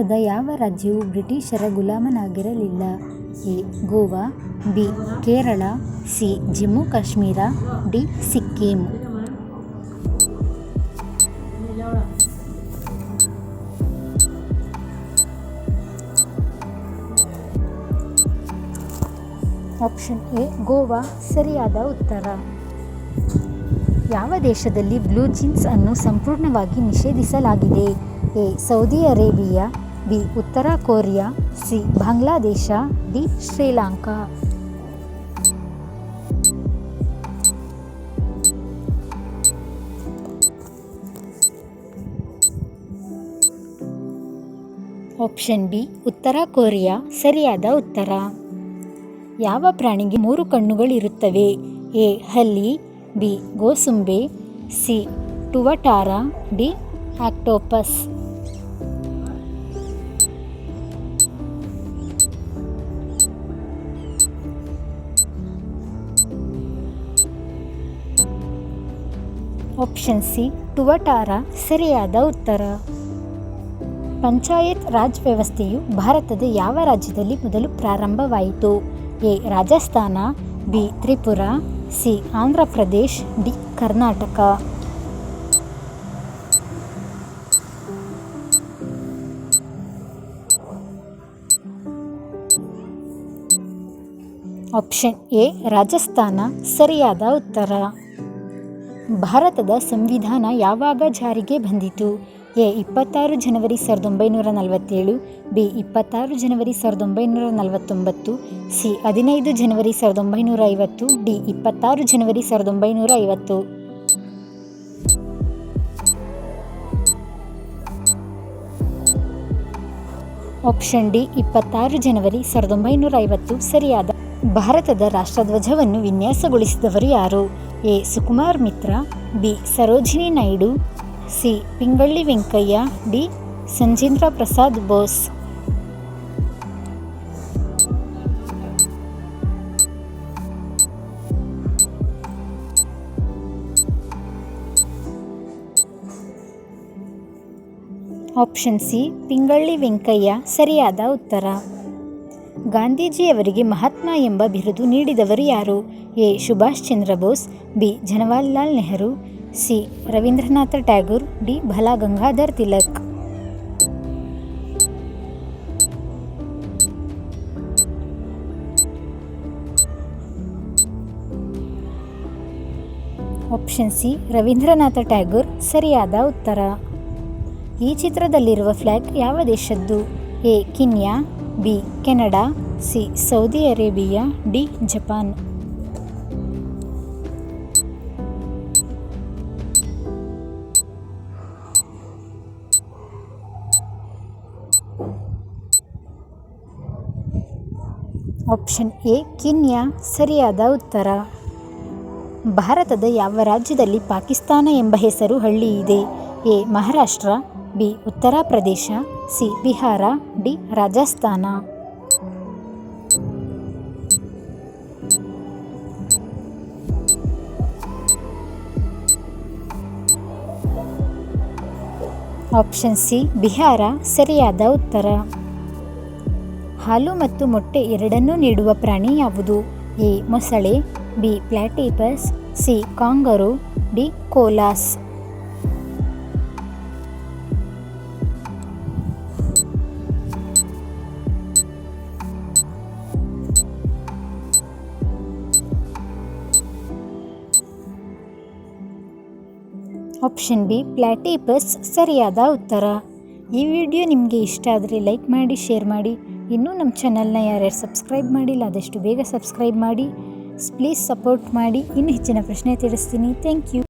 ಭಾರತದ ಯಾವ ರಾಜ್ಯವು ಬ್ರಿಟಿಷರ ಗುಲಾಮನಾಗಿರಲಿಲ್ಲ? A. Goa, B. Kerala, C. Jammu Kashmir, D. Sikkim. Option A Goa ಸರಿಯಾದ ಉತ್ತರ. ಯಾವ ದೇಶದಲ್ಲಿ ಬ್ಲೂ ಜೀನ್ಸ್ ಅನ್ನು ಸಂಪೂರ್ಣವಾಗಿ ನಿಷೇಧಿಸಲಾಗಿದೆ? ಎ. Saudi Arabia, B. ಉತ್ತರ Korea, C. Bangladesh, D. Sri Lanka. Option B ಉತ್ತರ ಕೊರಿಯಾ ಸರಿಯಾದ ಉತ್ತರ. ಯಾವ ಪ್ರಾಣಿಗೆ 3 ಕಣ್ಣುಗಳಿರುತ್ತವೆ? ಎ. ಹಲ್ಲಿ, ಬಿ. ಗೋಸುಂಬೆ, C. Tuatara, D. Octopus. Option C tuatara ಸರಿಯಾದ ಉತ್ತರ. ಪಂಚಾಯತ್ ರಾಜ್ ವ್ಯವಸ್ಥೆಯು ಭಾರತದ ಯಾವ ರಾಜ್ಯದಲ್ಲಿ ಮೊದಲು ಪ್ರಾರಂಭವಾಯಿತು? A. Rajasthan, B. Tripura, C. Andhra Pradesh, D. Karnataka. Option A Rajasthan ಸರಿಯಾದ ಉತ್ತರ. ಭಾರತದ ಸಂವಿಧಾನ ಯಾವಾಗ ಜಾರಿಗೆ ಬಂದಿತು? ಎ. 26 ಜನವರಿ 1947, ಬಿ. 26 ಜನವರಿ 1949, ಸಿ. 15 ಜನವರಿ 1950, ಡಿ. 26 ಜನವರಿ 1950. ಆಪ್ಷನ್ ಡಿ 26 ಜನವರಿ 1950 ಸರಿಯಾದ. ಭಾರತದ ರಾಷ್ಟ್ರಧ್ವಜವನ್ನು ವಿನ್ಯಾಸಗೊಳಿಸಿದವರು ಯಾರು? A. Sukumar Mitra, B. Sarojini Naidu, C. Pingali Venkayya, D. Sanjendra Prasad Bose. Option C Pingali Venkayya ಸರಿಯಾದ ಉತ್ತರ. ಗಾಂಧೀಜಿಯವರಿಗೆ ಮಹಾತ್ಮ ಎಂಬ ಬಿರುದು ನೀಡಿದವರು ಯಾರು? A. Subhash Chandra Bose, B. Jawaharlal Nehru, C. Rabindranath Tagore, D. Bal Gangadhar Tilak. Option C Rabindranath Tagore ಸರಿಯಾದ ಉತ್ತರ. ಈ ಚಿತ್ರದಲ್ಲಿರುವ ಫ್ಲಾಗ್ ಯಾವ ದೇಶದ್ದು? A. Kenya, B. Canada, C. Saudi Arabia, D. Japan. Option A Kenya ಸರಿಯಾದ ಉತ್ತರ. ಭಾರತದ ಯಾವ ರಾಜ್ಯದಲ್ಲಿ ಪಾಕಿಸ್ತಾನ ಎಂಬ ಹೆಸರು ಹಳ್ಳಿ ಇದೆ? A. Maharashtra, B. Uttar Pradesh, C. Bihar, D. Rajasthan. Option C Bihar ಸರಿಯಾದ ಉತ್ತರ. ಹಾಲು ಮತ್ತು ಮೊಟ್ಟೆ ಎರಡನ್ನೂ ನೀಡುವ ಪ್ರಾಣಿ ಯಾವುದು? ಎ. ಮೊಸಳೆ, B. Platypus, C. Kangaroo, D. Koalas. Option B platypus ಸರಿಯಾದ ಉತ್ತರ. ಈ ವಿಡಿಯೋ ನಿಮಗೆ ಇಷ್ಟ ಆದರೆ ಲೈಕ್ ಮಾಡಿ, ಶೇರ್ ಮಾಡಿ. ಇನ್ನೂ ನಮ್ಮ ಚಾನಲ್ನ ಯಾರ್ಯಾರು ಸಬ್ಸ್ಕ್ರೈಬ್ ಮಾಡಿಲ್ಲ ಆದಷ್ಟು ಬೇಗ ಸಬ್ಸ್ಕ್ರೈಬ್ ಮಾಡಿ. ಪ್ಲೀಸ್ ಸಪೋರ್ಟ್ ಮಾಡಿ. ಇನ್ನೂ ಹೆಚ್ಚಿನ ಪ್ರಶ್ನೆ ತಿಳಿಸ್ತೀನಿ. Thank you.